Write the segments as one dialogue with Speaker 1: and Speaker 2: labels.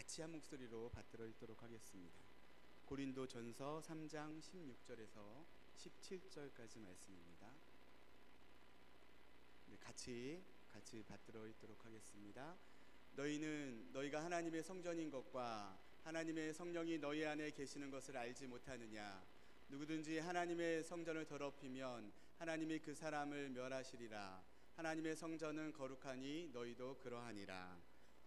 Speaker 1: 같이 한 목소리로 받들어 읽도록 하겠습니다. 고린도전서 3장 16절에서 17절까지 말씀입니다. 네, 같이 받들어 읽도록 하겠습니다. 너희는 너희가 하나님의 성전인 것과 하나님의 성령이 너희 안에 계시는 것을 알지 못하느냐? 누구든지 하나님의 성전을 더럽히면 하나님이 그 사람을 멸하시리라. 하나님의 성전은 거룩하니 너희도 그러하니라.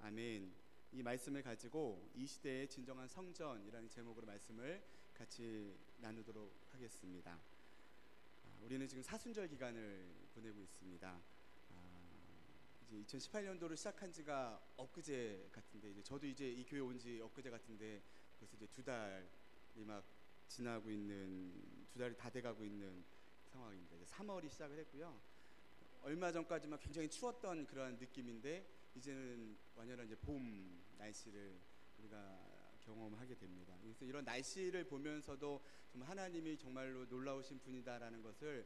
Speaker 1: 아멘. 이 말씀을 가지고 이 시대의 진정한 성전이라는 제목으로 말씀을 같이 나누도록 하겠습니다. 우리는 지금 사순절 기간을 보내고 있습니다. 이제 2018년도를 시작한 지가 엊그제 같은데, 이제 저도 이제 이 교회 온 지 엊그제 같은데 벌써 이제 두 달이 막 지나고 있는, 두 달이 다 돼가고 있는 상황입니다. 이제 3월이 시작을 했고요. 얼마 전까지만 굉장히 추웠던 그런 느낌인데 이제는 완연한 이제 봄 날씨를 우리가 경험하게 됩니다. 그래서 이런 날씨를 보면서도 정말 하나님이 정말로 놀라우신 분이다라는 것을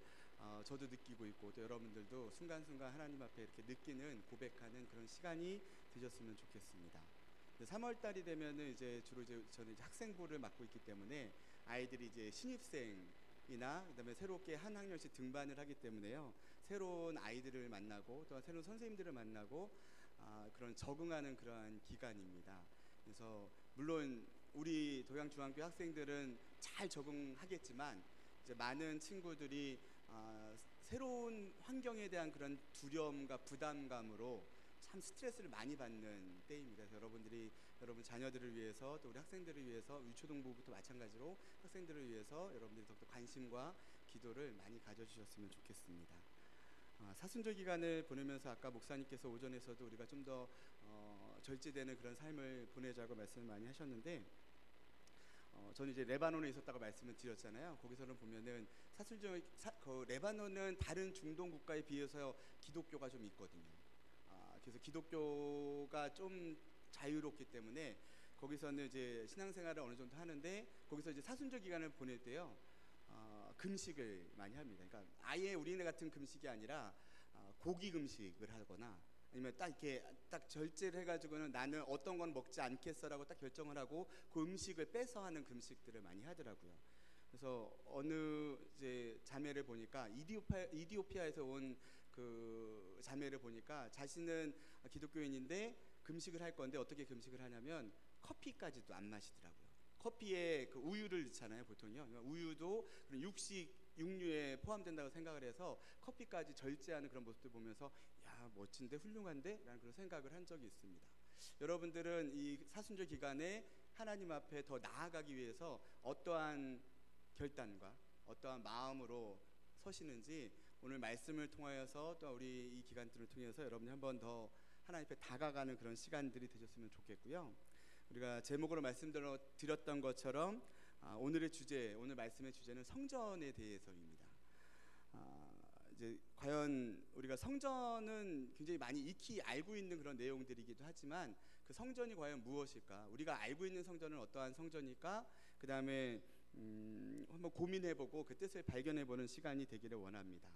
Speaker 1: 저도 느끼고 있고, 또 여러분들도 순간순간 하나님 앞에 이렇게 느끼는, 고백하는 그런 시간이 되셨으면 좋겠습니다. 3월 달이 되면은 이제 주로 저는 이제 학생부를 맡고 있기 때문에 아이들이 이제 신입생이나 그다음에 새롭게 한 학년씩 등반을 하기 때문에요, 새로운 아이들을 만나고 또 새로운 선생님들을 만나고 그런 적응하는 그러한 기간입니다. 그래서 물론 우리 도양중앙교 학생들은 잘 적응하겠지만 이제 많은 친구들이 새로운 환경에 대한 그런 두려움과 부담감으로 참 스트레스를 많이 받는 때입니다. 그래서 여러분들이 여러분 자녀들을 위해서, 또 우리 학생들을 위해서, 유초동부부터 마찬가지로 학생들을 위해서 여러분들이 더욱더 관심과 기도를 많이 가져주셨으면 좋겠습니다. 사순절 기간을 보내면서 아까 목사님께서 오전에서도 우리가 좀 더 절제되는 그런 삶을 보내자고 말씀을 많이 하셨는데, 저는 이제 레바논에 있었다고 말씀을 드렸잖아요. 거기서는 보면은 사순절 그 레바논은 다른 중동 국가에 비해서 기독교가 좀 있거든요. 그래서 기독교가 좀 자유롭기 때문에 거기서는 이제 신앙생활을 어느 정도 하는데, 거기서 이제 사순절 기간을 보낼 때요, 금식을 많이 합니다. 그러니까 아예 우리네 같은 금식이 아니라 고기 금식을 하거나, 아니면 딱 이렇게 딱 절제를 해가지고는 나는 어떤 건 먹지 않겠어라고 딱 결정을 하고 그 음식을 빼서 하는 금식들을 많이 하더라고요. 그래서 어느 이제 자매를 보니까 이디오피아에서 온 그 자매를 보니까 자신은 기독교인인데 금식을 할 건데 어떻게 금식을 하냐면 커피까지도 안 마시더라고요. 커피에 그 우유를 넣잖아요, 보통요. 우유도 육류에 포함된다고 생각을 해서 커피까지 절제하는 그런 모습들 보면서 야, 멋진데, 훌륭한데? 라는 그런 생각을 한 적이 있습니다. 여러분들은 이 사순절 기간에 하나님 앞에 더 나아가기 위해서 어떠한 결단과 어떠한 마음으로 서시는지, 오늘 말씀을 통하여서 또 우리 이 기간들을 통해서 여러분이 한 번 더 하나님 앞에 다가가는 그런 시간들이 되셨으면 좋겠고요. 우리가 제목으로 말씀드렸던 것처럼 오늘 말씀의 주제는 성전에 대해서입니다. 이제 과연 우리가 성전은 굉장히 많이 익히 알고 있는 그런 내용들이기도 하지만 그 성전이 과연 무엇일까? 우리가 알고 있는 성전은 어떠한 성전일까? 그 다음에 한번 고민해보고 그 뜻을 발견해보는 시간이 되기를 원합니다.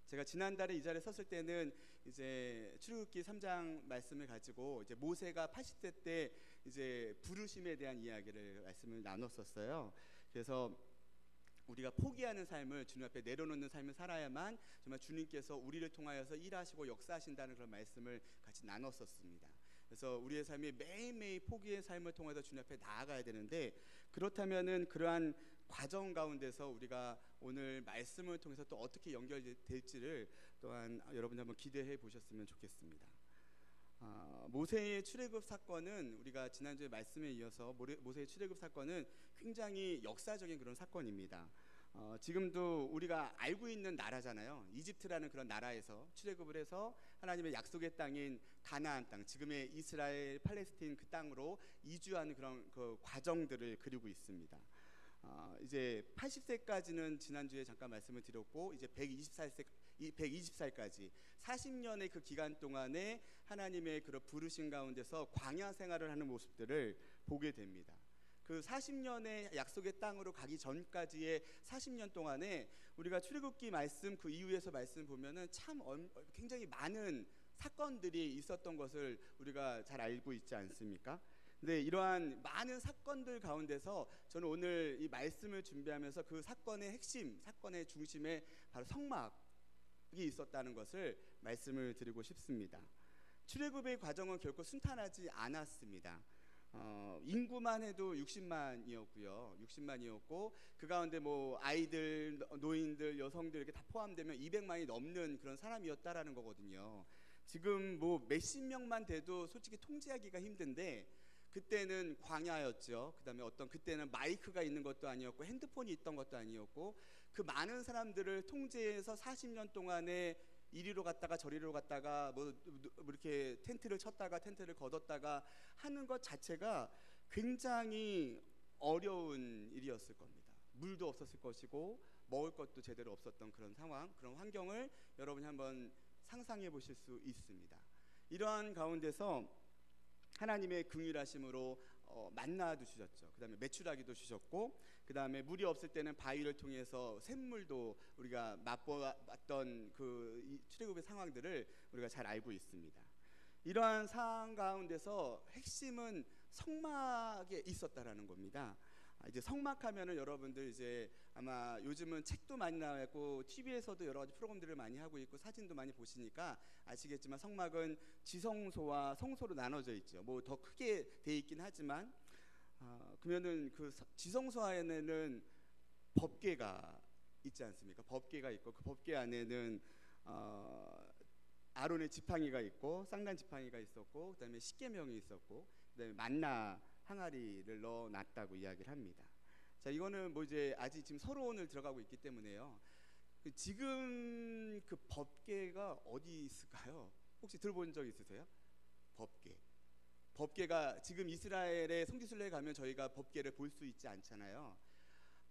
Speaker 1: 제가 지난달에 이 자리에 섰을 때는 이제 출애굽기 3장 말씀을 가지고 이제 모세가 80세 때 이제 부르심에 대한 말씀을 나눴었어요. 그래서 우리가 포기하는 삶을, 주님 앞에 내려놓는 삶을 살아야만 정말 주님께서 우리를 통하여서 일하시고 역사하신다는 그런 말씀을 같이 나눴었습니다. 그래서 우리의 삶이 매일매일 포기의 삶을 통해서 주님 앞에 나아가야 되는데, 그렇다면은 그러한 과정 가운데서 우리가 오늘 말씀을 통해서 또 어떻게 연결될지를 또한 여러분이 한번 기대해 보셨으면 좋겠습니다. 모세의 출애굽 사건은 우리가 지난주에 말씀에 이어서 모세의 출애굽 사건은 굉장히 역사적인 그런 사건입니다. 지금도 우리가 알고 있는 나라잖아요. 이집트라는 그런 나라에서 출애굽을 해서 하나님의 약속의 땅인 가나안 땅, 지금의 이스라엘 팔레스틴 그 땅으로 이주하는 그런 그 과정들을 그리고 있습니다. 이제 80세까지는 지난주에 잠깐 말씀을 드렸고, 이제 120살까지 40년의 그 기간 동안에 하나님의 그런 부르심 가운데서 광야 생활을 하는 모습들을 보게 됩니다. 그 40년의 약속의 땅으로 가기 전까지의 40년 동안에 우리가 출애굽기 말씀 그 이후에서 말씀 보면은 참 굉장히 많은 사건들이 있었던 것을 우리가 잘 알고 있지 않습니까? 근데 이러한 많은 사건들 가운데서 저는 오늘 이 말씀을 준비하면서 그 사건의 핵심, 사건의 중심에 바로 성막이 있었다는 것을 말씀을 드리고 싶습니다. 출애굽의 과정은 결코 순탄하지 않았습니다. 인구만 해도 60만이었고요. 60만이었고 그 가운데 뭐 아이들, 노인들, 여성들 이렇게 다 포함되면 200만이 넘는 그런 사람이었다라는 거거든요. 지금 뭐 몇십 명만 돼도 솔직히 통제하기가 힘든데 그때는 광야였죠. 그다음에 그때는 마이크가 있는 것도 아니었고 핸드폰이 있던 것도 아니었고 그 많은 사람들을 통제해서 40년 동안에 이리로 갔다가 저리로 갔다가 뭐 이렇게 텐트를 쳤다가 텐트를 걷었다가 하는 것 자체가 굉장히 어려운 일이었을 겁니다. 물도 없었을 것이고 먹을 것도 제대로 없었던 그런 상황, 그런 환경을 여러분이 한번 상상해 보실 수 있습니다. 이러한 가운데서 하나님의 긍휼하심으로 만나도 주셨죠. 그 다음에 메추라기도 주셨고 그 다음에 물이 없을 때는 바위를 통해서 샘물도 우리가 맛보았던 그 출애굽의 상황들을 우리가 잘 알고 있습니다. 이러한 상황 가운데서 핵심은 성막에 있었다라는 겁니다. 이제 성막하면은 여러분들 이제 아마 요즘은 책도 많이 나와 있고 TV에서도 여러 가지 프로그램들을 많이 하고 있고 사진도 많이 보시니까 아시겠지만 성막은 지성소와 성소로 나눠져 있죠. 뭐 더 크게 돼 있긴 하지만 그러면은 그 지성소 안에는 법궤가 있지 않습니까? 법궤가 있고 그 법궤 안에는 아론의 지팡이가 있고 쌍난 지팡이가 있었고 그다음에 십계명이 있었고 그다음에 만나 항아리를 넣어놨다고 이야기를 합니다. 자, 이거는 뭐 이제 아직 지금 서론을 들어가고 있기 때문에요. 지금 그 법궤가 어디 있을까요? 혹시 들어본 적 있으세요? 법궤. 법궤가 지금 이스라엘의 성지순례에 가면 저희가 법궤를 볼 수 있지 않잖아요.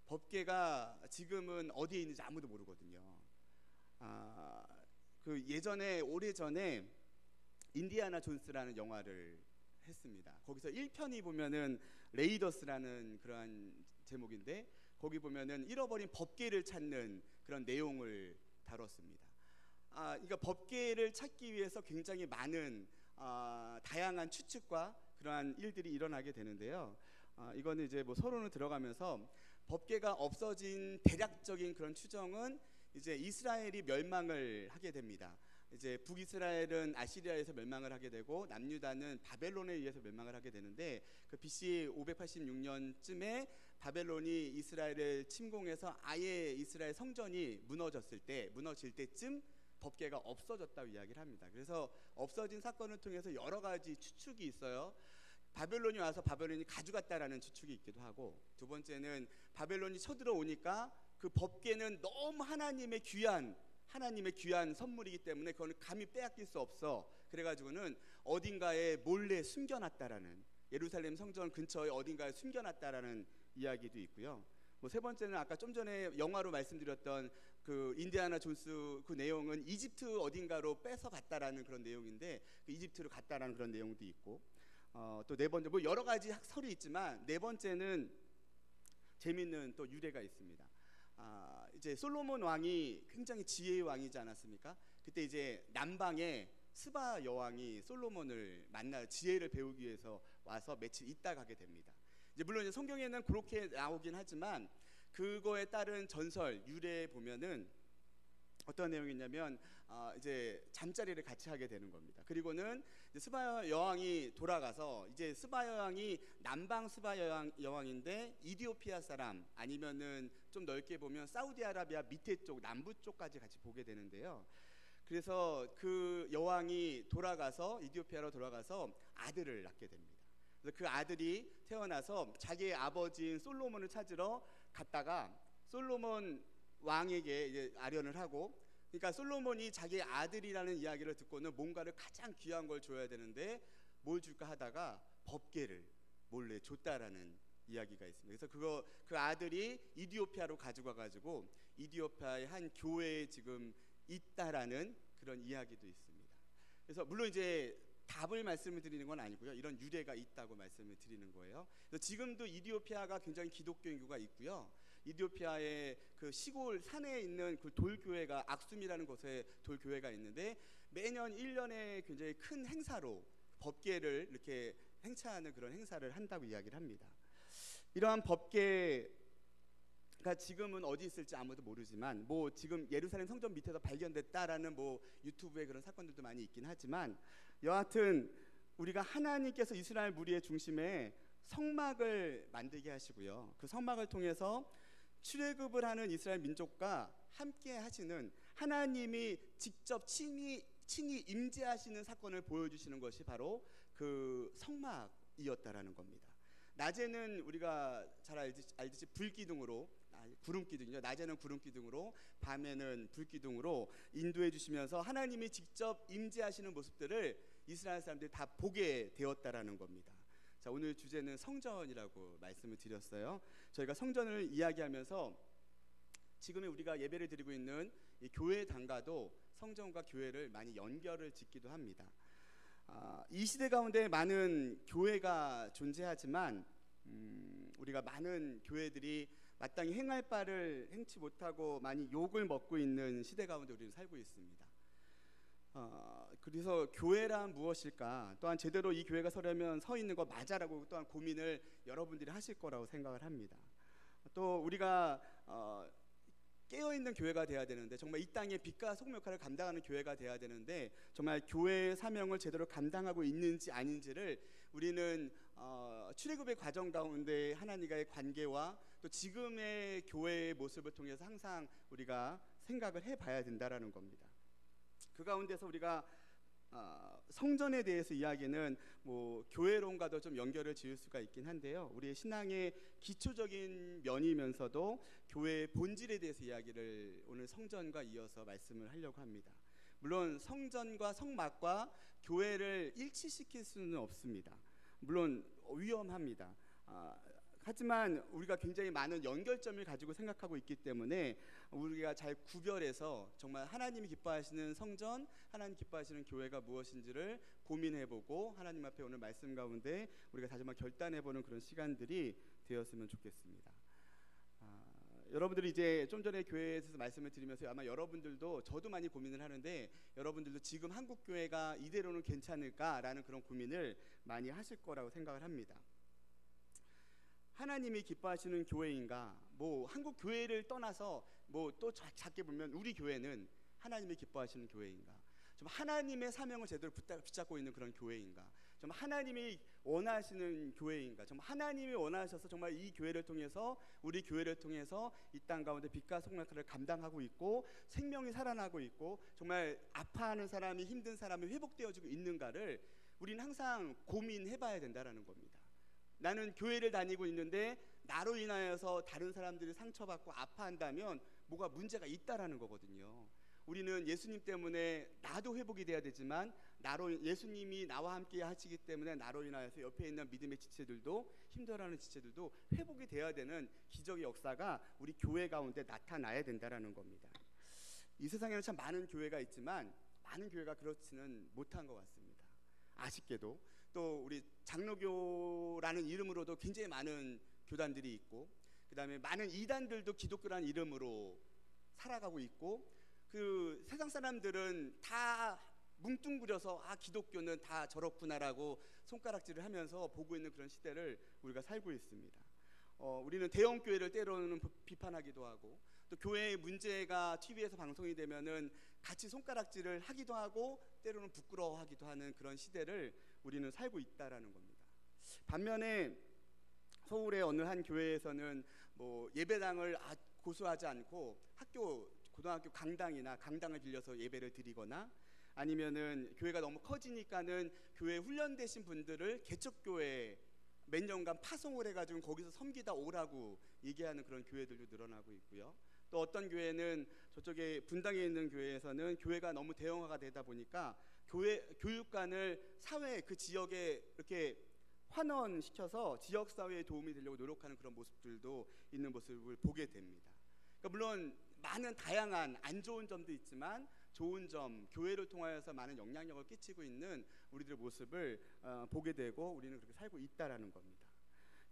Speaker 1: 법궤가 지금은 어디에 있는지 아무도 모르거든요. 그 예전에 오래전에 인디아나 존스라는 영화를 했습니다. 거기서 1편이 보면은 레이더스라는 그러한 제목인데 거기 보면은 잃어버린 법궤를 찾는 그런 내용을 다뤘습니다. 그러니까 법궤를 찾기 위해서 굉장히 많은 다양한 추측과 그러한 일들이 일어나게 되는데요. 이거는 이제 뭐 서론을 들어가면서 법궤가 없어진 대략적인 그런 추정은 이제 이스라엘이 멸망을 하게 됩니다. 이제 북이스라엘은 아시리아에서 멸망을 하게 되고 남유다는 바벨론에 의해서 멸망을 하게 되는데 그 BC 586년쯤에 바벨론이 이스라엘을 침공해서 아예 이스라엘 성전이 무너질 때쯤 법궤가 없어졌다고 이야기를 합니다. 그래서 없어진 사건을 통해서 여러 가지 추측이 있어요. 바벨론이 와서 바벨론이 가져갔다라는 추측이 있기도 하고 두 번째는 바벨론이 쳐들어오니까 그 법궤는 너무 하나님의 귀한 선물이기 때문에 그거는 감히 빼앗길 수 없어. 그래가지고는 어딘가에 몰래 숨겨놨다라는 예루살렘 성전 근처에 어딘가에 숨겨놨다라는 이야기도 있고요. 뭐 세 번째는 아까 좀 전에 영화로 말씀드렸던 그 인디아나 존스 그 내용은 이집트 어딘가로 뺏어 갔다라는 그런 내용인데 그 이집트로 갔다라는 그런 내용도 있고 또 네 번째 뭐 여러 가지 설이 있지만 네 번째는 재밌는 또 유래가 있습니다. 이제 솔로몬 왕이 굉장히 지혜의 왕이지 않았습니까? 그때 이제 남방에 스바 여왕이 솔로몬을 만나 지혜를 배우기 위해서 와서 며칠 있다 가게 됩니다. 이제 물론 이제 성경에는 그렇게 나오긴 하지만 그거에 따른 전설 유래에 보면은 어떤 내용이냐면 이제 잠자리를 같이 하게 되는 겁니다. 그리고는 이제 스바 여왕이 돌아가서 이제 스바 여왕이 남방 스바 여왕인데 이디오피아 사람 아니면은 좀 넓게 보면 사우디아라비아 밑에 쪽 남부 쪽까지 같이 보게 되는데요. 그래서 그 여왕이 이디오피아로 돌아가서 아들을 낳게 됩니다. 그래서 그 아들이 태어나서 자기의 아버지인 솔로몬을 찾으러 갔다가 솔로몬 왕에게 이제 아련을 하고 그러니까 솔로몬이 자기의 아들이라는 이야기를 듣고는 뭔가를 가장 귀한 걸 줘야 되는데 뭘 줄까 하다가 법궤를 몰래 줬다라는 이야기가 있습니다. 그래서 그 아들이 이디오피아로 가지고 가가지고 이디오피아의 한 교회에 지금 있다라는 그런 이야기도 있습니다. 그래서 물론 이제 답을 말씀을 드리는 건 아니고요. 이런 유래가 있다고 말씀을 드리는 거예요. 그래서 지금도 이디오피아가 굉장히 기독교 인구가 있고요. 이디오피아의 그 시골 산에 있는 그 돌교회가 악숨이라는 곳에 돌교회가 있는데 매년 1년에 굉장히 큰 행사로 법궤를 이렇게 행차하는 그런 행사를 한다고 이야기를 합니다. 이러한 법계가 지금은 어디 있을지 아무도 모르지만 뭐 지금 예루살렘 성전 밑에서 발견됐다라는 뭐 유튜브에 그런 사건들도 많이 있긴 하지만 여하튼 우리가 하나님께서 이스라엘 무리의 중심에 성막을 만들게 하시고요. 그 성막을 통해서 출애굽을 하는 이스라엘 민족과 함께 하시는 하나님이 직접 친히 임재하시는 사건을 보여주시는 것이 바로 그 성막이었다라는 겁니다. 낮에는 우리가 잘 알듯이 불기둥으로, 구름기둥이죠. 낮에는 구름기둥으로, 밤에는 불기둥으로 인도해 주시면서 하나님이 직접 임재하시는 모습들을 이스라엘 사람들이 다 보게 되었다라는 겁니다. 자, 오늘 주제는 성전이라고 말씀을 드렸어요. 저희가 성전을 이야기하면서 지금의 우리가 예배를 드리고 있는 이 교회당과도 성전과 교회를 많이 연결을 짓기도 합니다. 이 시대 가운데 많은 교회가 존재하지만 우리가 많은 교회들이 마땅히 행할 바를 행치 못하고 많이 욕을 먹고 있는 시대 가운데 우리는 살고 있습니다. 그래서 교회란 무엇일까? 또한 제대로 이 교회가 서려면 서 있는 거 맞아라고 또한 고민을 여러분들이 하실 거라고 생각을 합니다. 또 우리가 깨어있는 교회가 돼야 되는데 정말 이 땅에 빛과 소금 역할을 감당하는 교회가 돼야 되는데 정말 교회의 사명을 제대로 감당하고 있는지 아닌지를 우리는 출애굽의 과정 가운데 하나님과의 관계와 또 지금의 교회의 모습을 통해서 항상 우리가 생각을 해봐야 된다라는 겁니다. 그 가운데서 우리가 성전에 대해서 이야기는 뭐 교회론과도 좀 연결을 지을 수가 있긴 한데요. 우리의 신앙의 기초적인 면이면서도 교회의 본질에 대해서 이야기를 오늘 성전과 이어서 말씀을 하려고 합니다. 물론 성전과 성막과 교회를 일치시킬 수는 없습니다. 물론 위험합니다. 하지만 우리가 굉장히 많은 연결점을 가지고 생각하고 있기 때문에 우리가 잘 구별해서 정말 하나님이 기뻐하시는 성전, 하나님 기뻐하시는 교회가 무엇인지를 고민해보고 하나님 앞에 오늘 말씀 가운데 우리가 다시 한번 결단해보는 그런 시간들이 되었으면 좋겠습니다. 여러분들이 이제 좀 전에 교회에서 말씀을 드리면서 아마 여러분들도 저도 많이 고민을 하는데 여러분들도 지금 한국 교회가 이대로는 괜찮을까라는 그런 고민을 많이 하실 거라고 생각을 합니다. 하나님이 기뻐하시는 교회인가? 뭐 한국 교회를 떠나서 뭐 또 작게 보면 우리 교회는 하나님이 기뻐하시는 교회인가? 좀 하나님의 사명을 제대로 붙잡고 있는 그런 교회인가? 좀 하나님이 원하시는 교회인가? 좀 하나님이 원하셔서 정말 이 교회를 통해서 우리 교회를 통해서 이 땅 가운데 빛과 소금 역할을 감당하고 있고 생명이 살아나고 있고 정말 아파하는 사람이 힘든 사람이 회복되어지고 있는가를 우리는 항상 고민해봐야 된다라는 겁니다. 나는 교회를 다니고 있는데 나로 인하여서 다른 사람들이 상처받고 아파한다면 뭐가 문제가 있다라는 거거든요. 우리는 예수님 때문에 나도 회복이 돼야 되지만 예수님이 나와 함께 하시기 때문에 나로 인하여서 옆에 있는 믿음의 지체들도 힘들어하는 지체들도 회복이 돼야 되는 기적의 역사가 우리 교회 가운데 나타나야 된다라는 겁니다. 이 세상에는 참 많은 교회가 있지만 많은 교회가 그렇지는 못한 것 같습니다. 아쉽게도 또 우리 장로교라는 이름으로도 굉장히 많은 교단들이 있고 그 다음에 많은 이단들도 기독교라는 이름으로 살아가고 있고 그 세상 사람들은 다 뭉뚱그려서 기독교는 다 저렇구나라고 손가락질을 하면서 보고 있는 그런 시대를 우리가 살고 있습니다. 우리는 대형 교회를 때로는 비판하기도 하고 또 교회의 문제가 TV에서 방송이 되면은 같이 손가락질을 하기도 하고 때로는 부끄러워하기도 하는 그런 시대를 우리는 살고 있다라는 겁니다. 반면에 서울의 어느 한 교회에서는 뭐 예배당을 고수하지 않고 고등학교 강당을 빌려서 예배를 드리거나 아니면은 교회가 너무 커지니까는 교회 훈련되신 분들을 개척교회 몇 년간 파송을 해가지고 거기서 섬기다 오라고 얘기하는 그런 교회들도 늘어나고 있고요. 또 어떤 교회는 저쪽에 분당에 있는 교회에서는 교회가 너무 대형화가 되다 보니까 교육관을 사회 그 지역에 이렇게 환원시켜서 지역사회에 도움이 되려고 노력하는 그런 모습들도 있는 모습을 보게 됩니다. 그러니까 물론 많은 다양한 안 좋은 점도 있지만 좋은 점, 교회를 통하여서 많은 영향력을 끼치고 있는 우리들의 모습을 보게 되고 우리는 그렇게 살고 있다라는 겁니다.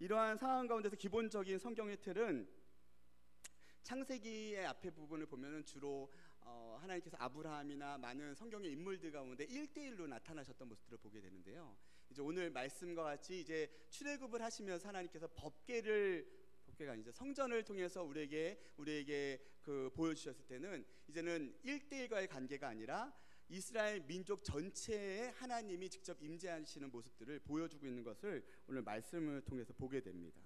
Speaker 1: 이러한 상황 가운데서 기본적인 성경의 틀은 창세기의 앞에 부분을 보면은 주로 하나님께서 아브라함이나 많은 성경의 인물들 가운데 1대1로 나타나셨던 모습들을 보게 되는데요. 이제 오늘 말씀과 같이 이제 출애굽을 하시면서 하나님께서 법궤가 아니죠, 성전을 통해서 우리에게 그 보여주셨을 때는 이제는 1대1과의 관계가 아니라 이스라엘 민족 전체에 하나님이 직접 임재하시는 모습들을 보여주고 있는 것을 오늘 말씀을 통해서 보게 됩니다.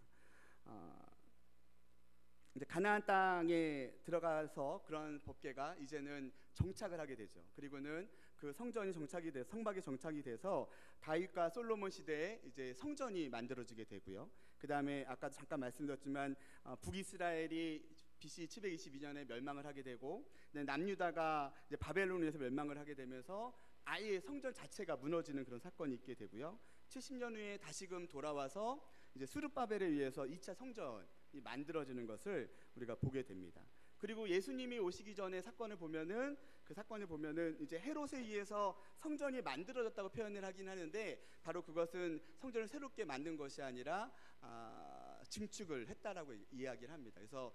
Speaker 1: 이제 가나안 땅에 들어가서 그런 법궤가 이제는 정착을 하게 되죠. 그리고는 그 성전이 성막이 정착이 돼서 다윗과 솔로몬 시대에 이제 성전이 만들어지게 되고요. 그 다음에 아까 잠깐 말씀드렸지만 북이스라엘이 BC 722년에 멸망을 하게 되고, 남유다가 이제 바벨론에서 멸망을 하게 되면서 아예 성전 자체가 무너지는 그런 사건이 있게 되고요. 70년 후에 다시금 돌아와서 이제 스룹바벨에 의해서 2차 성전이 만들어지는 것을 우리가 보게 됩니다. 그리고 예수님이 오시기 전에 사건을 보면은 이제 헤롯에 의해서 성전이 만들어졌다고 표현을 하긴 하는데, 바로 그것은 성전을 새롭게 만든 것이 아니라 증축을 했다라고 이야기를 합니다. 그래서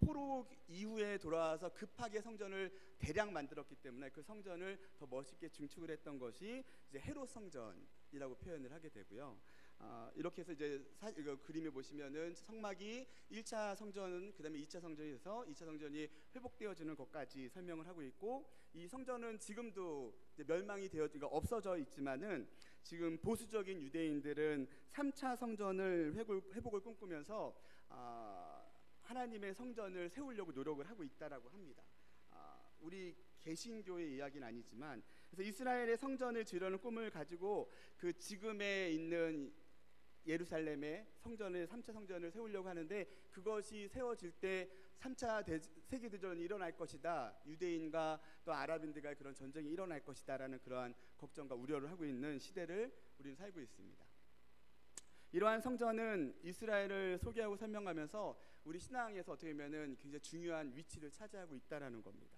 Speaker 1: 포로 이후에 돌아와서 급하게 성전을 대량 만들었기 때문에 그 성전을 더 멋있게 증축을 했던 것이 이제 헤롯 성전이라고 표현을 하게 되고요. 이렇게 해서 이제 이거 그림에 보시면은 성막이 1차 성전, 그다음에 2차 성전에서 2차 성전이 회복되어지는 것까지 설명을 하고 있고, 이 성전은 지금도 이제 멸망이 없어져 있지만은 지금 보수적인 유대인들은 3차 성전을 회복을 꿈꾸면서 하나님의 성전을 세우려고 노력을 하고 있다라고 합니다. 우리 개신교의 이야기는 아니지만, 그래서 이스라엘의 성전을 지으려는 꿈을 가지고 그 지금에 있는 예루살렘의 3차 성전을 세우려고 하는데, 그것이 세워질 때 3차 세계대전이 일어날 것이다, 유대인과 또 아랍인들과 그런 전쟁이 일어날 것이다 라는 그러한 걱정과 우려를 하고 있는 시대를 우리는 살고 있습니다. 이러한 성전은 이스라엘을 소개하고 설명하면서 우리 신앙에서 어떻게 보면은 굉장히 중요한 위치를 차지하고 있다라는 겁니다.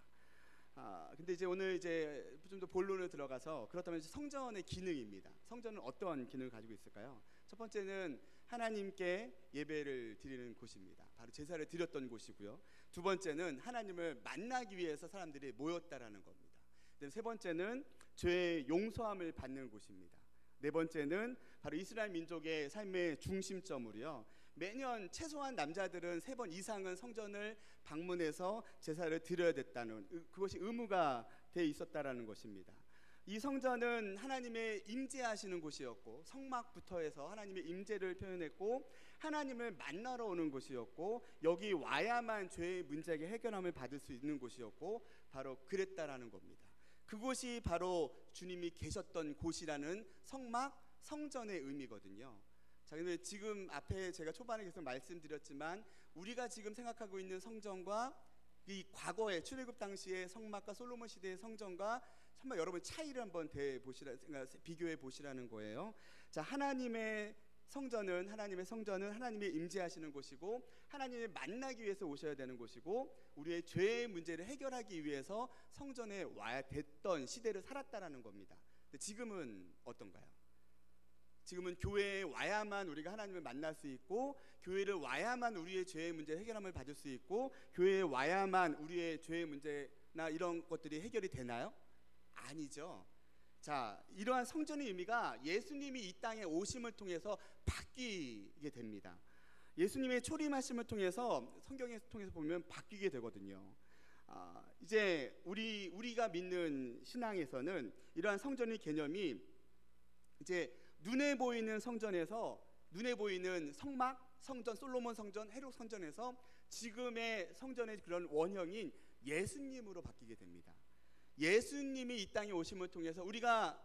Speaker 1: 근데 이제 오늘 이제 좀 더 본론을 들어가서, 그렇다면 성전의 기능입니다. 성전은 어떤 기능을 가지고 있을까요? 첫 번째는 하나님께 예배를 드리는 곳입니다. 바로 제사를 드렸던 곳이고요. 두 번째는 하나님을 만나기 위해서 사람들이 모였다라는 겁니다. 세 번째는 죄의 용서함을 받는 곳입니다. 네 번째는 바로 이스라엘 민족의 삶의 중심점으로요, 매년 최소한 남자들은 3번 이상은 성전을 방문해서 제사를 드려야 됐다는, 그것이 의무가 돼 있었다라는 것입니다. 이 성전은 하나님의 임재하시는 곳이었고, 성막부터 해서 하나님의 임재를 표현했고, 하나님을 만나러 오는 곳이었고, 여기 와야만 죄의 문제가 해결함을 받을 수 있는 곳이었고, 바로 그랬다라는 겁니다. 그곳이 바로 주님이 계셨던 곳이라는 성전의 의미거든요. 자, 근데 지금 앞에 제가 초반에 계속 말씀드렸지만, 우리가 지금 생각하고 있는 성전과 이 과거의 출애굽 당시의 성막과 솔로몬 시대의 성전과 정말 여러분 차이를 한번 비교해 보시라는 거예요. 자, 하나님의 성전은 하나님의 임재하시는 곳이고, 하나님을 만나기 위해서 오셔야 되는 곳이고, 우리의 죄의 문제를 해결하기 위해서 성전에 와야 됐던 시대를 살았다라는 겁니다. 근데 지금은 어떤가요? 지금은 교회에 와야만 우리가 하나님을 만날 수 있고, 교회를 와야만 우리의 죄의 문제 해결함을 받을 수 있고, 교회에 와야만 우리의 죄의 문제나 이런 것들이 해결이 되나요? 아니죠. 자, 이러한 성전의 의미가 예수님이 이 땅에 오심을 통해서 바뀌게 됩니다. 예수님의 초림하심을 통해서 성경에 통해서 보면 바뀌게 되거든요. 이제 우리가 믿는 신앙에서는 이러한 성전의 개념이 이제 눈에 보이는 성전에서, 눈에 보이는 성막, 성전, 솔로몬 성전, 헤롯 성전에서 지금의 성전의 그런 원형인 예수님으로 바뀌게 됩니다. 예수님이 이 땅에 오심을 통해서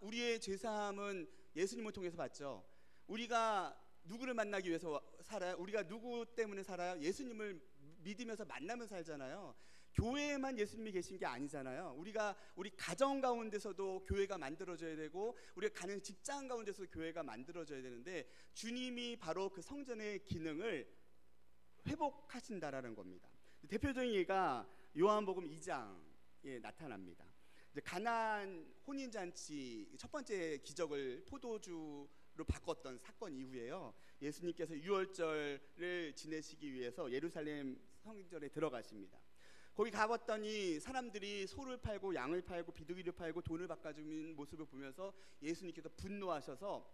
Speaker 1: 우리의 죄사함은 예수님을 통해서 받죠. 우리가 누구를 만나기 위해서 살아요? 우리가 누구 때문에 살아요? 예수님을 믿으면서 만나면서 살잖아요. 교회에만 예수님이 계신 게 아니잖아요. 우리 가정 가운데서도 교회가 만들어져야 되고, 우리가 가는 직장 가운데서도 교회가 만들어져야 되는데, 주님이 바로 그 성전의 기능을 회복하신다라는 겁니다. 대표적인 예가 요한복음 2장에 나타납니다. 이제 가나안 혼인잔치 첫 번째 기적을 포도주로 바꿨던 사건 이후에요, 예수님께서 유월절을 지내시기 위해서 예루살렘 성전에 들어가십니다. 거기 가봤더니 사람들이 소를 팔고 양을 팔고 비둘기를 팔고 돈을 바꿔주는 모습을 보면서 예수님께서 분노하셔서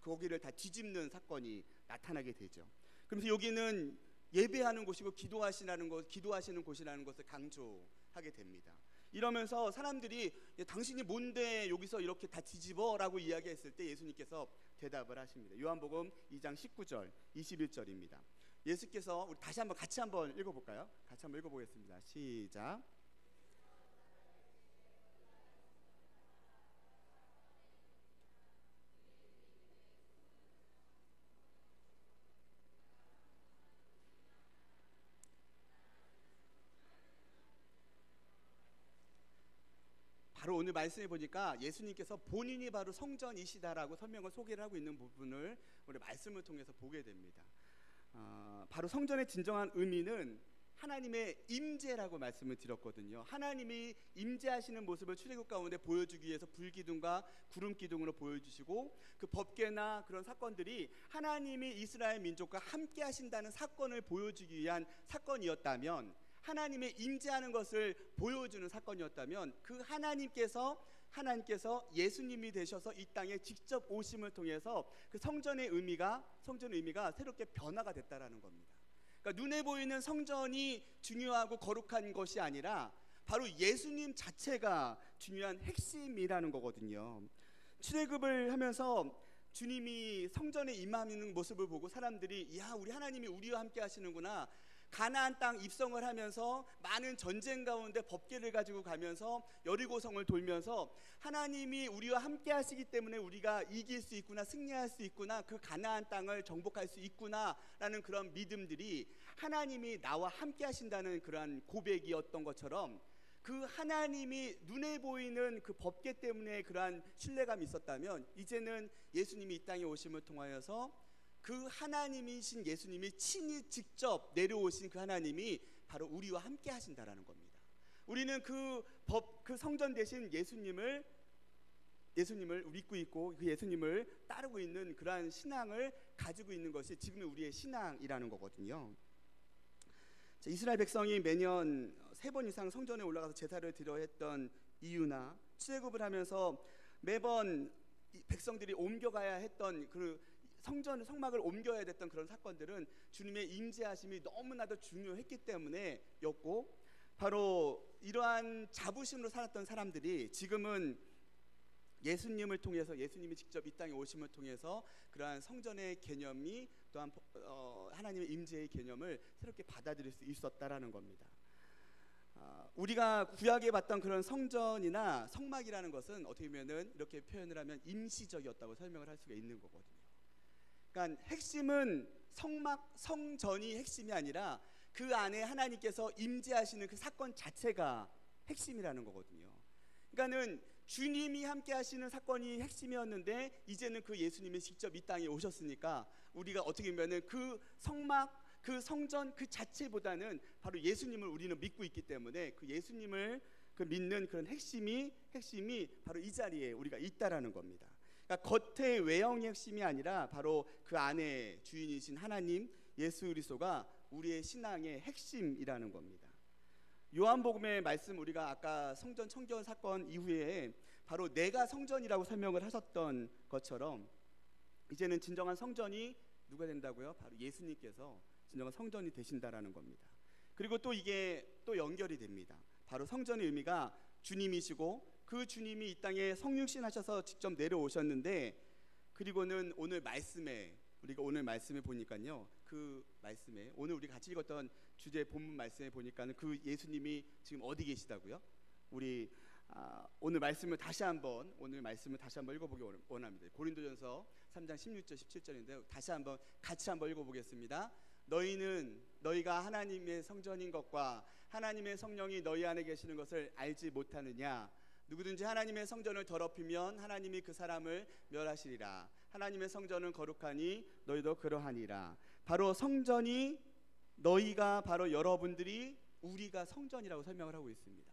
Speaker 1: 거기를 다 뒤집는 사건이 나타나게 되죠. 그러면서 여기는 예배하는 곳이고 기도하시는 곳이라는 것을 강조하게 됩니다. 이러면서 사람들이 당신이 뭔데 여기서 이렇게 다 뒤집어? 라고 이야기했을 때 예수님께서 대답을 하십니다. 요한복음 2장 19절 21절입니다. 예수께서 우리 다시 한번 같이 한번 읽어볼까요? 같이 한번 읽어보겠습니다. 시작. 바로 오늘 말씀해 보니까 예수님께서 본인이 바로 성전이시다라고 설명을 소개를 하고 있는 부분을 우리 말씀을 통해서 보게 됩니다. 바로 성전의 진정한 의미는 하나님의 임재라고 말씀을 드렸거든요. 하나님이 임재하시는 모습을 출애굽 가운데 보여주기 위해서 불기둥과 구름기둥으로 보여주시고 그 법궤나 그런 사건들이 하나님이 이스라엘 민족과 함께 하신다는 사건을 보여주기 위한 사건이었다면, 하나님의 임재하는 것을 보여주는 사건이었다면, 그 하나님께서 예수님이 되셔서 이 땅에 직접 오심을 통해서 그 성전의 의미가 새롭게 변화가 됐다라는 겁니다. 그러니까 눈에 보이는 성전이 중요하고 거룩한 것이 아니라 바로 예수님 자체가 중요한 핵심이라는 거거든요. 출애굽을 하면서 주님이 성전에 임하는 모습을 보고 사람들이, 야, 우리 하나님이 우리와 함께 하시는구나. 가나안 땅 입성을 하면서 많은 전쟁 가운데 법궤를 가지고 가면서 여리고성을 돌면서 하나님이 우리와 함께 하시기 때문에 우리가 이길 수 있구나, 승리할 수 있구나, 그 가나안 땅을 정복할 수 있구나 라는 그런 믿음들이 하나님이 나와 함께 하신다는 그러한 고백이었던 것처럼, 그 하나님이 눈에 보이는 그 법궤 때문에 그러한 신뢰감이 있었다면, 이제는 예수님이 이 땅에 오심을 통하여서 그 하나님이신 예수님이 친히 직접 내려오신 그 하나님이 바로 우리와 함께 하신다라는 겁니다. 우리는 그 성전 대신 예수님을 믿고 있고 그 예수님을 따르고 있는 그러한 신앙을 가지고 있는 것이 지금의 우리의 신앙이라는 거거든요. 이스라엘 백성이 매년 3번 이상 성전에 올라가서 제사를 드려 했던 이유나, 출애굽을 하면서 매번 백성들이 옮겨가야 했던 그 성막을 옮겨야 됐던 그런 사건들은 주님의 임재하심이 너무나도 중요했기 때문에였고, 바로 이러한 자부심으로 살았던 사람들이 지금은 예수님을 통해서, 예수님이 직접 이 땅에 오심을 통해서 그러한 성전의 개념이 또한 하나님의 임재의 개념을 새롭게 받아들일 수 있었다라는 겁니다. 우리가 구약에 봤던 그런 성전이나 성막이라는 것은 어떻게 보면은 이렇게 표현을 하면 임시적이었다고 설명을 할 수가 있는 거거든요. 그러니까 핵심은 성전이 핵심이 아니라 그 안에 하나님께서 임재하시는 그 사건 자체가 핵심이라는 거거든요. 그러니까는 주님이 함께 하시는 사건이 핵심이었는데, 이제는 그 예수님이 직접 이 땅에 오셨으니까 우리가 어떻게 보면은 그 성막, 그 성전 그 자체보다는 바로 예수님을 우리는 믿고 있기 때문에 그 예수님을 믿는 그런 핵심이 바로 이 자리에 우리가 있다라는 겁니다. 그러니까 겉의 외형의 핵심이 아니라 바로 그 안에 주인이신 하나님 예수 그리스도가 우리의 신앙의 핵심이라는 겁니다. 요한복음의 말씀, 우리가 아까 성전 청결 사건 이후에 바로 내가 성전이라고 설명을 하셨던 것처럼, 이제는 진정한 성전이 누가 된다고요? 바로 예수님께서 진정한 성전이 되신다라는 겁니다. 그리고 또 이게 또 연결이 됩니다. 바로 성전의 의미가 주님이시고, 그 주님이 이 땅에 성육신 하셔서 직접 내려오셨는데, 그리고는 오늘 말씀에 보니까요, 그 말씀에 오늘 우리 같이 읽었던 주제 본문 말씀에 보니까는 그 예수님이 지금 어디 계시다고요? 우리 오늘 말씀을 다시 한번 읽어보기 원합니다. 고린도전서 3장 16절 17절인데 같이 한번 읽어보겠습니다. 너희가 하나님의 성전인 것과 하나님의 성령이 너희 안에 계시는 것을 알지 못하느냐? 누구든지 하나님의 성전을 더럽히면 하나님이 그 사람을 멸하시리라. 하나님의 성전은 거룩하니 너희도 그러하니라. 바로 성전이, 너희가 바로 여러분들이, 우리가 성전이라고 설명을 하고 있습니다.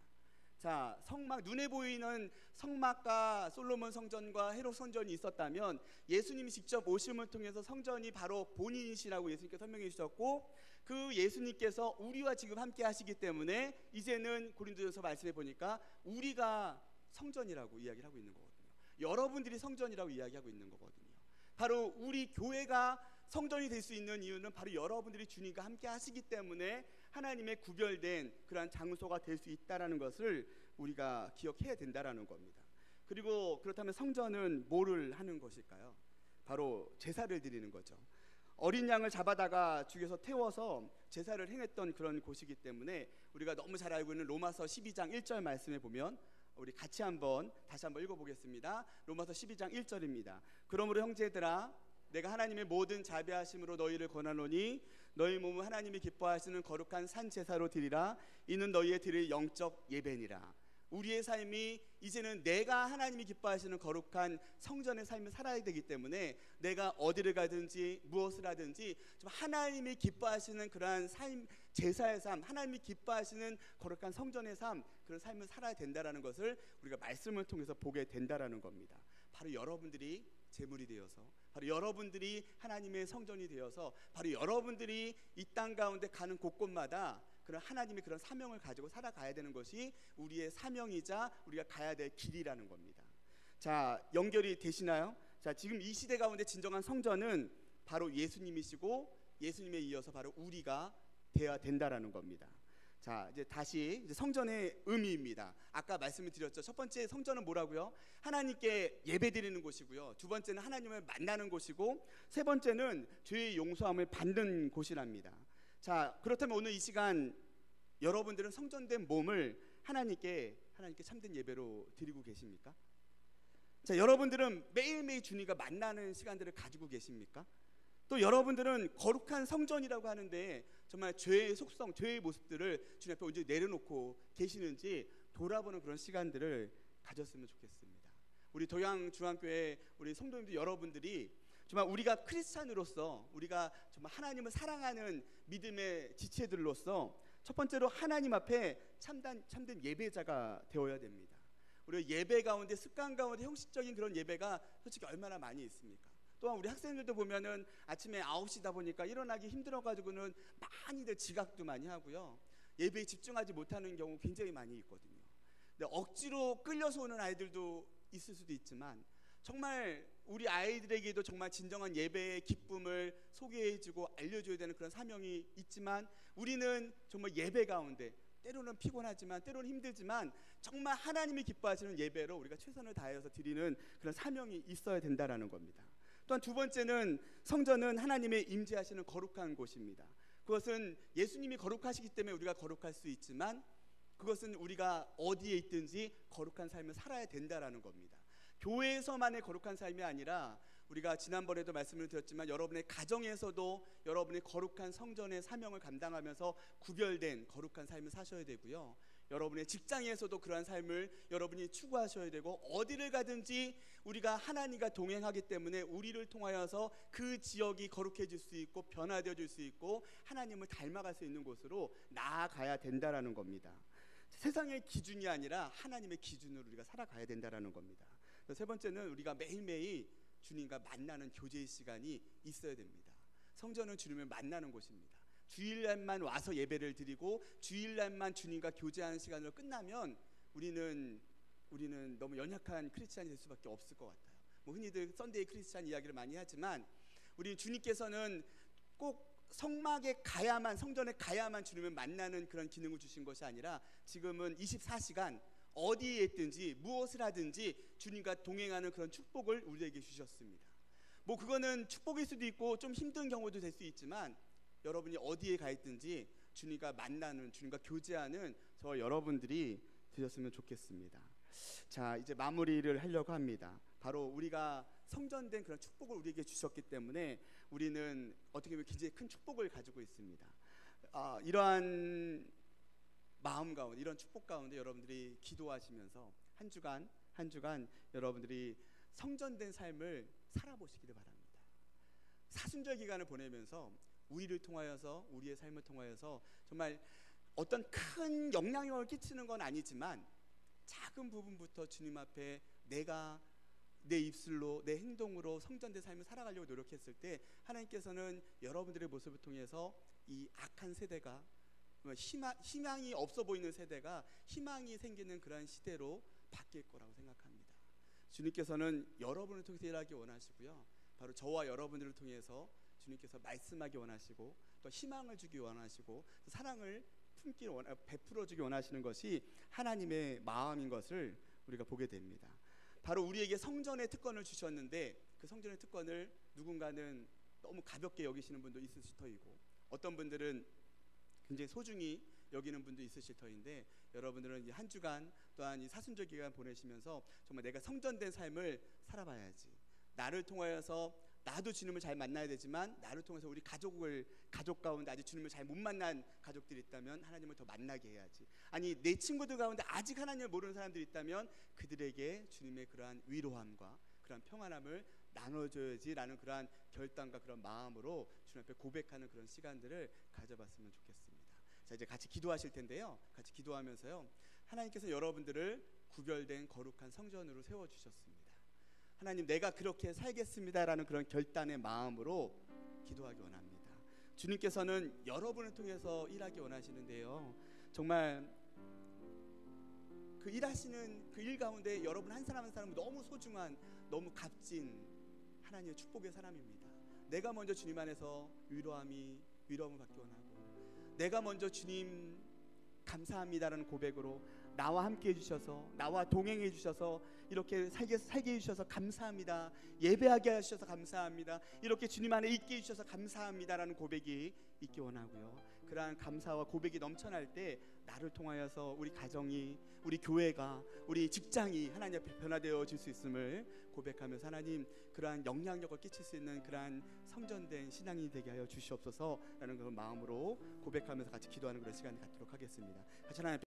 Speaker 1: 자, 성막, 눈에 보이는 성막과 솔로몬 성전과 헤롯 성전이 있었다면 예수님이 직접 오심을 통해서 성전이 바로 본인이시라고 예수님께서 설명해 주셨고, 그 예수님께서 우리와 지금 함께 하시기 때문에 이제는 고린도전서 말씀해 보니까 우리가 성전이라고 이야기를 하고 있는 거거든요. 여러분들이 성전이라고 이야기하고 있는 거거든요. 바로 우리 교회가 성전이 될 수 있는 이유는 바로 여러분들이 주님과 함께 하시기 때문에 하나님의 구별된 그러한 장소가 될 수 있다라는 것을 우리가 기억해야 된다라는 겁니다. 그리고 그렇다면 성전은 뭐를 하는 것일까요? 바로 제사를 드리는 거죠. 어린 양을 잡아다가 죽여서 태워서 제사를 행했던 그런 곳이기 때문에 우리가 너무 잘 알고 있는 로마서 12장 1절 말씀에 보면 우리 같이 다시 한번 읽어보겠습니다. 로마서 12장 1절입니다. 그러므로 형제들아, 내가 하나님의 모든 자비하심으로 너희를 권하노니 너희 몸은 하나님이 기뻐하시는 거룩한 산 제사로 드리라. 이는 너희의 드릴 영적 예배니라. 우리의 삶이 이제는 내가 하나님이 기뻐하시는 거룩한 성전의 삶을 살아야 되기 때문에 내가 어디를 가든지 무엇을 하든지 좀 하나님이 기뻐하시는 그러한 삶, 제사의 삶, 하나님이 기뻐하시는 거룩한 성전의 삶, 그런 삶을 살아야 된다라는 것을 우리가 말씀을 통해서 보게 된다라는 겁니다. 바로 여러분들이 제물이 되어서, 바로 여러분들이 하나님의 성전이 되어서, 바로 여러분들이 이 땅 가운데 가는 곳곳마다 그런 하나님의 그런 사명을 가지고 살아가야 되는 것이 우리의 사명이자 우리가 가야 될 길이라는 겁니다. 자, 연결이 되시나요? 자, 지금 이 시대 가운데 진정한 성전은 바로 예수님이시고 예수님에 이어서 바로 우리가 되어야 된다라는 겁니다. 자, 이제 다시 성전의 의미입니다. 아까 말씀을 드렸죠. 첫 번째 성전은 뭐라고요? 하나님께 예배드리는 곳이고요. 두 번째는 하나님을 만나는 곳이고, 세 번째는 죄의 용서함을 받는 곳이랍니다. 자, 그렇다면 오늘 이 시간 여러분들은 성전된 몸을 하나님께 참된 예배로 드리고 계십니까? 자, 여러분들은 매일매일 주님과 만나는 시간들을 가지고 계십니까? 또 여러분들은 거룩한 성전이라고 하는데 정말 죄의 속성, 죄의 모습들을 주님 앞에 언제 내려놓고 계시는지 돌아보는 그런 시간들을 가졌으면 좋겠습니다. 우리 도양중앙교회 우리 성도님들 여러분들이 정말 우리가 크리스찬으로서, 우리가 정말 하나님을 사랑하는 믿음의 지체들로서 첫 번째로 하나님 앞에 참된 예배자가 되어야 됩니다. 우리가 예배 가운데, 습관 가운데 형식적인 그런 예배가 솔직히 얼마나 많이 있습니까? 또한 우리 학생들도 보면은 아침에 9시다 보니까 일어나기 힘들어가지고는 많이들 지각도 많이 하고요. 예배에 집중하지 못하는 경우 굉장히 많이 있거든요. 근데 억지로 끌려서 오는 아이들도 있을 수도 있지만 정말 우리 아이들에게도 정말 진정한 예배의 기쁨을 소개해주고 알려줘야 되는 그런 사명이 있지만 우리는 정말 예배 가운데 때로는 피곤하지만 때로는 힘들지만 정말 하나님이 기뻐하시는 예배로 우리가 최선을 다해서 드리는 그런 사명이 있어야 된다라는 겁니다. 또한 두 번째는 성전은 하나님의 임재하시는 거룩한 곳입니다. 그것은 예수님이 거룩하시기 때문에 우리가 거룩할 수 있지만 그것은 우리가 어디에 있든지 거룩한 삶을 살아야 된다라는 겁니다. 교회에서만의 거룩한 삶이 아니라 우리가 지난번에도 말씀을 드렸지만 여러분의 가정에서도 여러분의 거룩한 성전의 사명을 감당하면서 구별된 거룩한 삶을 사셔야 되고요. 여러분의 직장에서도 그러한 삶을 여러분이 추구하셔야 되고, 어디를 가든지 우리가 하나님과 동행하기 때문에 우리를 통하여서 그 지역이 거룩해질 수 있고 변화되어질 수 있고 하나님을 닮아갈 수 있는 곳으로 나아가야 된다라는 겁니다. 세상의 기준이 아니라 하나님의 기준으로 우리가 살아가야 된다라는 겁니다. 세 번째는 우리가 매일매일 주님과 만나는 교제의 시간이 있어야 됩니다. 성전은 주님을 만나는 곳입니다. 주일날만 와서 예배를 드리고 주일날만 주님과 교제하는 시간으로 끝나면 우리는 너무 연약한 크리스찬이 될 수밖에 없을 것 같아요. 흔히들 썬데이 크리스찬 이야기를 많이 하지만 우리 주님께서는 꼭 성막에 가야만, 성전에 가야만 주님을 만나는 그런 기능을 주신 것이 아니라 지금은 24시간 어디에 있든지 무엇을 하든지 주님과 동행하는 그런 축복을 우리에게 주셨습니다. 그거는 축복일 수도 있고 좀 힘든 경우도 될 수 있지만 여러분이 어디에 가 있든지 주님과 만나는, 주님과 교제하는 저 여러분들이 되셨으면 좋겠습니다. 자, 이제 마무리를 하려고 합니다. 바로 우리가 성전된 그런 축복을 우리에게 주셨기 때문에 우리는 어떻게 보면 굉장히 큰 축복을 가지고 있습니다. 이러한 마음 가운데, 이런 축복 가운데 여러분들이 기도하시면서 한 주간 여러분들이 성전된 삶을 살아보시기를 바랍니다. 사순절 기간을 보내면서 우리를 통하여서, 우리의 삶을 통하여서 정말 어떤 큰 영향력을 끼치는 건 아니지만 작은 부분부터 주님 앞에 내가 내 입술로 내 행동으로 성전된 삶을 살아가려고 노력했을 때 하나님께서는 여러분들의 모습을 통해서 이 악한 세대가 희망이 없어 보이는 세대가 희망이 생기는 그러한 시대로 바뀔 거라고 생각합니다. 주님께서는 여러분을 통해서 일하기 원하시고요, 바로 저와 여러분들을 통해서 주님께서 말씀하기 원하시고 또 희망을 주기 원하시고 사랑을 베풀어 주기 원하시는 것이 하나님의 마음인 것을 우리가 보게 됩니다. 바로 우리에게 성전의 특권을 주셨는데 그 성전의 특권을 누군가는 너무 가볍게 여기시는 분도 있으실 터이고 어떤 분들은 굉장히 소중히 여기는 분도 있으실 터인데, 여러분들은 이 한 주간 또한 이 사순절 기간 보내시면서 정말 내가 성전된 삶을 살아봐야지, 나를 통하여서 나도 주님을 잘 만나야 되지만 나를 통해서 우리 가족 가운데 아직 주님을 잘 못 만난 가족들이 있다면 하나님을 더 만나게 해야지, 아니 내 친구들 가운데 아직 하나님을 모르는 사람들이 있다면 그들에게 주님의 그러한 위로함과 그러한 평안함을 나눠줘야지라는 그러한 결단과 그런 마음으로 주님 앞에 고백하는 그런 시간들을 가져봤으면 좋겠습니다. 자, 이제 같이 기도하실 텐데요, 같이 기도하면서요, 하나님께서 여러분들을 구별된 거룩한 성전으로 세워주셨습니다. 하나님, 내가 그렇게 살겠습니다라는 그런 결단의 마음으로 기도하기 원합니다. 주님께서는 여러분을 통해서 일하기 원하시는데요, 정말 그 일하시는 그 일 가운데 여러분 한 사람 한 사람은 너무 소중한, 너무 값진 하나님의 축복의 사람입니다. 내가 먼저 주님 안에서 위로함을 받기 원하고, 내가 먼저 주님 감사합니다라는 고백으로 나와 함께 해주셔서, 나와 동행해 주셔서, 이렇게 살게 해주셔서 감사합니다, 예배하게 하셔서 감사합니다, 이렇게 주님 안에 있게 해주셔서 감사합니다라는 고백이 있기 원하고요, 그러한 감사와 고백이 넘쳐날 때 나를 통하여서 우리 가정이, 우리 교회가, 우리 직장이 하나님 앞에 변화되어 질 수 있음을 고백하면서 하나님 그러한 영향력을 끼칠 수 있는 그러한 성전된 신앙이 되게 하여 주시옵소서라는 그런 마음으로 고백하면서 같이 기도하는 그런 시간을 갖도록 하겠습니다. 같이 하나님